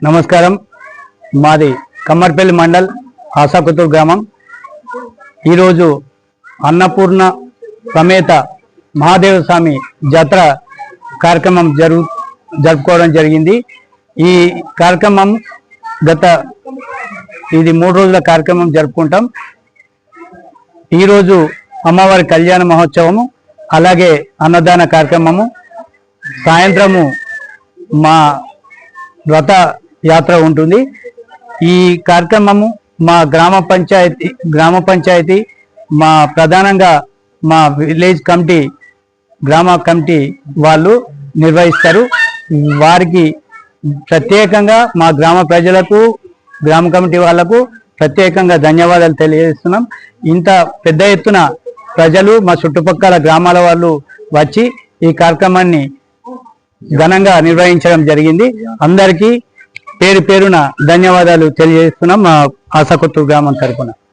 నమస్కారం. మాది కమ్మర్పల్లి మండల్ ఆసాకుతూర్ గ్రామం. ఈరోజు అన్నపూర్ణ సమేత మహాదేవ స్వామి జాతర కార్యక్రమం జరుపుకోవడం జరిగింది. ఈ కార్యక్రమం ఇది 3 రోజుల కార్యక్రమం జరుపుకుంటాం. ఈరోజు అమ్మవారి కళ్యాణ మహోత్సవము, అలాగే అన్నదాన కార్యక్రమము, సాయంత్రము మా రథ యాత్ర ఉంటుంది. ఈ కార్యక్రమము మా గ్రామ పంచాయతీ మా ప్రధానంగా మా విలేజ్ కమిటీ, గ్రామ కమిటీ వాళ్ళు నిర్వహిస్తారు. వారికి ప్రత్యేకంగా మా గ్రామ ప్రజలకు, గ్రామ కమిటీ వాళ్లకు ప్రత్యేకంగా ధన్యవాదాలు తెలియజేస్తున్నాం. ఇంత పెద్ద ఎత్తున ప్రజలు, మా చుట్టుపక్కల గ్రామాల వాళ్ళు వచ్చి ఈ కార్యక్రమాన్ని ఘనంగా నిర్వహించడం జరిగింది. అందరికీ పేరు పేరున ధన్యవాదాలు తెలియజేస్తున్నాం మా ఆసాకుతూర్ గ్రామం తరపున.